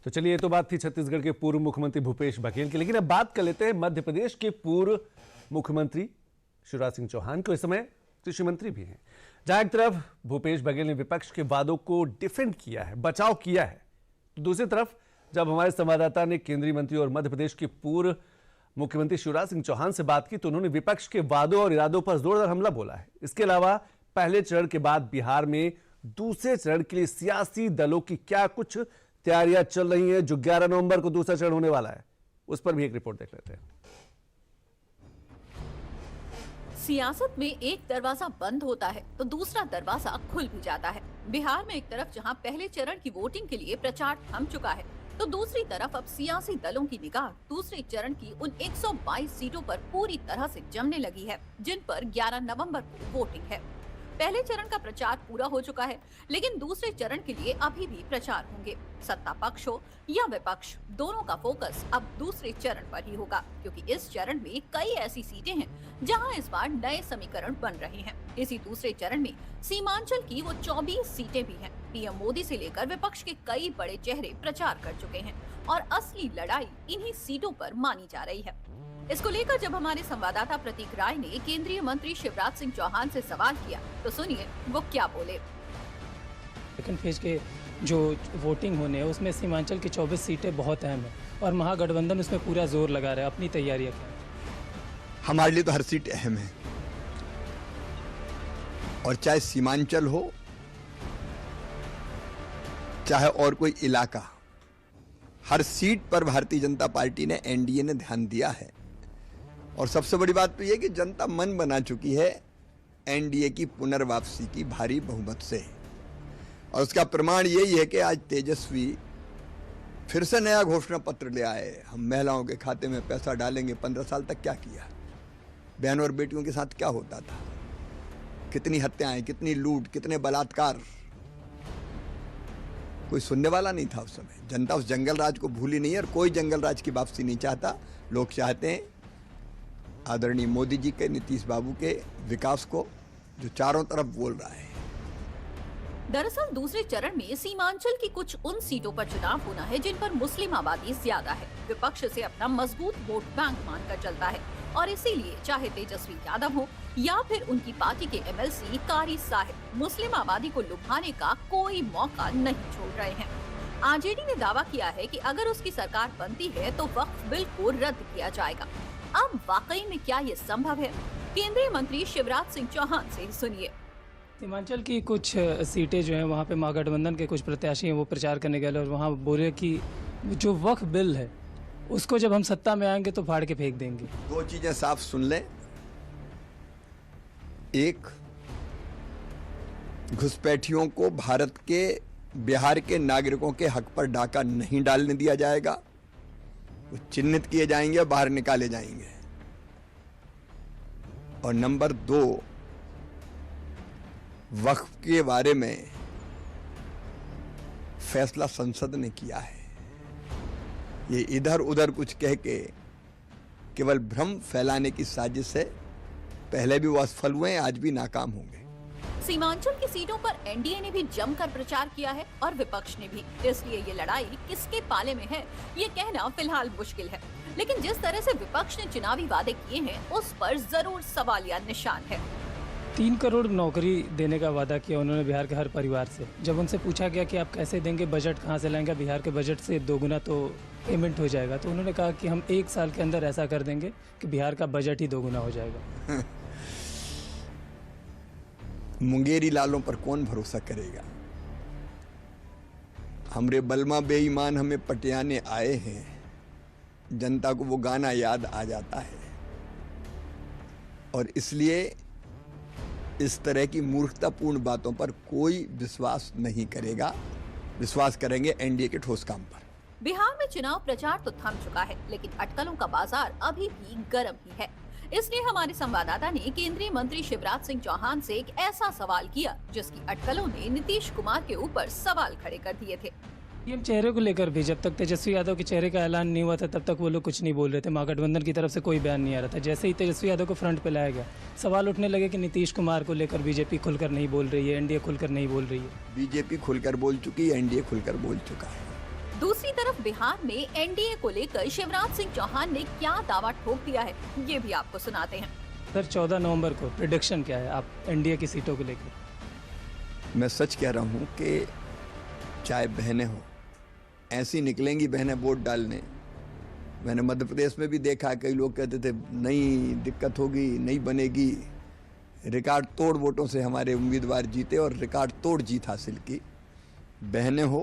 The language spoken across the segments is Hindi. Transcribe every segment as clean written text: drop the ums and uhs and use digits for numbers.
तो चलिए, ये तो बात थी छत्तीसगढ़ के पूर्व मुख्यमंत्री भूपेश बघेल की, लेकिन अब बात कर लेते हैं मध्य प्रदेश के पूर्व मुख्यमंत्री शिवराज सिंह चौहान को। इस समय कृषि मंत्री भी हैं। जहां एक तरफ भूपेश बघेल ने विपक्ष के वादों को डिफेंड किया है, बचाव किया है, तो दूसरी तरफ जब हमारे संवाददाता ने केंद्रीय मंत्री और मध्य प्रदेश के पूर्व मुख्यमंत्री शिवराज सिंह चौहान से बात की तो उन्होंने विपक्ष के वादों और इरादों पर जोरदार हमला बोला है। इसके अलावा पहले चरण के बाद बिहार में दूसरे चरण के लिए सियासी दलों की क्या कुछ तैयारियां चल रही हैं, जो 11 नवंबर को दूसरा चरण होने वाला है, उस पर भी एक रिपोर्ट देख लेते हैं। सियासत में एक दरवाजा बंद होता है तो दूसरा दरवाजा खुल भी जाता है। बिहार में एक तरफ जहां पहले चरण की वोटिंग के लिए प्रचार थम चुका है, तो दूसरी तरफ अब सियासी दलों की निगाह दूसरे चरण की उन 122 सीटों पर पूरी तरह से जमने लगी है, जिन पर 11 नवंबर को वोटिंग है। पहले चरण का प्रचार पूरा हो चुका है, लेकिन दूसरे चरण के लिए अभी भी प्रचार होंगे। सत्ता पक्ष हो या विपक्ष, दोनों का फोकस अब दूसरे चरण पर ही होगा, क्योंकि इस चरण में कई ऐसी सीटें हैं जहां इस बार नए समीकरण बन रहे हैं। इसी दूसरे चरण में सीमांचल की वो 24 सीटें भी हैं। पीएम मोदी से लेकर विपक्ष के कई बड़े चेहरे प्रचार कर चुके हैं और असली लड़ाई इन्हीं सीटों पर मानी जा रही है। इसको लेकर जब हमारे संवाददाता प्रतीक राय ने केंद्रीय मंत्री शिवराज सिंह चौहान से सवाल किया, तो सुनिए वो क्या बोले। सेकंड फेज के जो वोटिंग होने है उसमें सीमांचल की 24 सीटें बहुत अहम है और महागठबंधन उसमें पूरा जोर लगा रहा है। अपनी तैयारियां क्या? हमारे लिए तो हर सीट अहम है, और चाहे सीमांचल हो चाहे और कोई इलाका, हर सीट पर भारतीय जनता पार्टी ने, एनडीए ने ध्यान दिया है। और सबसे बड़ी बात तो यह कि जनता मन बना चुकी है एनडीए की पुनर्वापसी की भारी बहुमत से। और उसका प्रमाण यही है कि आज तेजस्वी फिर से नया घोषणा पत्र ले आए। हम महिलाओं के खाते में पैसा डालेंगे। 15 साल तक क्या किया? बहन और बेटियों के साथ क्या होता था? कितनी हत्याएं, कितनी लूट, कितने बलात्कार। कोई सुनने वाला नहीं था उस समय। जनता उस जंगल राज को भूली नहीं है और कोई जंगल राज की वापसी नहीं चाहता। लोग चाहते हैं आदरणीय मोदी जी के, नीतीश बाबू के विकास को, जो चारों तरफ बोल रहा है। दरअसल दूसरे चरण में सीमांचल की कुछ उन सीटों पर चुनाव होना है जिन पर मुस्लिम आबादी ज्यादा है। विपक्ष से अपना मजबूत वोट बैंक मानकर चलता है और इसीलिए चाहे तेजस्वी यादव हो या फिर उनकी पार्टी के एमएलसी कारी साहिब, मुस्लिम आबादी को लुभाने का कोई मौका नहीं छोड़ रहे हैं। आरजेडी ने दावा किया है कि अगर उसकी सरकार बनती है तो वक्फ बिल को रद्द किया जाएगा। अब वाकई में क्या ये संभव है? केंद्रीय मंत्री शिवराज सिंह चौहान से सुनिए। सीमांचल की कुछ सीटें जो हैं वहाँ पे महागठबंधन के कुछ प्रत्याशी हैं, वो प्रचार करने गए और वहाँ बोले कि जो वक्फ बिल है उसको जब हम सत्ता में आएंगे तो फाड़ के फेंक देंगे। दो चीजें साफ सुन लें। एक, घुसपैठियों को भारत के, बिहार के नागरिकों के हक पर डाका नहीं डालने दिया जाएगा। वो चिन्हित किए जाएंगे, बाहर निकाले जाएंगे। और नंबर 2, वक्फ के बारे में फैसला संसद ने किया है। ये इधर उधर कुछ कह के केवल भ्रम फैलाने की साजिश है। पहले भी वो असफल हुए हैं, आज भी नाकाम होंगे। सीमांचल की सीटों पर एनडीए ने भी जमकर प्रचार किया है और विपक्ष ने भी। इसलिए ये लड़ाई किसके पाले में है, ये कहना फिलहाल मुश्किल है। लेकिन जिस तरह से विपक्ष ने चुनावी वादे किए हैं, उस पर जरूर सवालिया निशान है। 3 करोड़ नौकरी देने का वादा किया उन्होंने बिहार के हर परिवार से। जब उनसे पूछा गया कि आप कैसे देंगे, बजट कहाँ से लाएंगे, बिहार के बजट से 2 गुना तो पेमेंट हो जाएगा, तो उन्होंने कहा कि हम 1 साल के अंदर ऐसा कर देंगे कि बिहार का बजट ही 2 गुना हो जाएगा। मुंगेरी लालों पर कौन भरोसा करेगा? हमरे बलमा बेईमान हमें पटियाने आए हैं। जनता को वो गाना याद आ जाता है और इसलिए इस तरह की मूर्खतापूर्ण बातों पर कोई विश्वास नहीं करेगा। विश्वास करेंगे एनडीए के ठोस काम पर। बिहार में चुनाव प्रचार तो थम चुका है, लेकिन अटकलों का बाजार अभी भी गर्म ही है। इसलिए हमारे संवाददाता ने केंद्रीय मंत्री शिवराज सिंह चौहान से एक ऐसा सवाल किया जिसकी अटकलों ने नीतीश कुमार के ऊपर सवाल खड़े कर दिए थे। पीएम चेहरे को लेकर भी जब तक तेजस्वी यादव के चेहरे का ऐलान नहीं हुआ था तब तक वो लोग कुछ नहीं बोल रहे थे। महागठबंधन की तरफ से कोई बयान नहीं आ रहा था। जैसे ही तेजस्वी यादव को फ्रंट पे लाया गया, सवाल उठने लगे कि नीतीश कुमार को लेकर बीजेपी खुलकर नहीं बोल रही है, एनडीए खुलकर नहीं बोल रही है। बीजेपी खुलकर बोल चुकी है, एनडीए खुलकर बोल चुका है। दूसरी तरफ बिहार में एनडीए को लेकर शिवराज सिंह चौहान ने क्या दावा ठोक दिया है, ये भी आपको सुनाते हैं। सर 14 नवंबर को प्रेडिक्शन क्या है आप एनडीए की सीटों को लेकर? मैं सच कह रहा हूं कि चाहे बहनें हो, ऐसी निकलेंगी बहनें वोट डालने। मैंने मध्य प्रदेश में भी देखा, कई लोग कहते थे नहीं दिक्कत होगी, नहीं बनेगी। रिकॉर्ड तोड़ वोटों से हमारे उम्मीदवार जीते और रिकॉर्ड तोड़ जीत हासिल की। बहनें हो,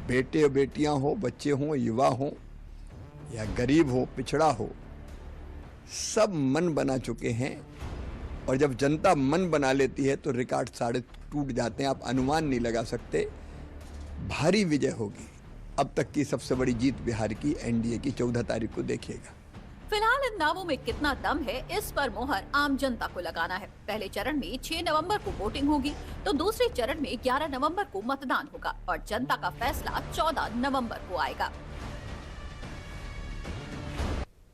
बेटे बेटियां हो, बच्चे हों, युवा हों या गरीब हो, पिछड़ा हो, सब मन बना चुके हैं। और जब जनता मन बना लेती है तो रिकॉर्ड सारे टूट जाते हैं। आप अनुमान नहीं लगा सकते। भारी विजय होगी। अब तक की सबसे बड़ी जीत बिहार की एनडीए की 14 तारीख को देखिएगा। फिलहाल इन दावों में कितना दम है, इस पर मोहर आम जनता को लगाना है। पहले चरण में 6 नवंबर को वोटिंग होगी, तो दूसरे चरण में 11 नवंबर को मतदान होगा और जनता का फैसला 14 नवंबर को आएगा।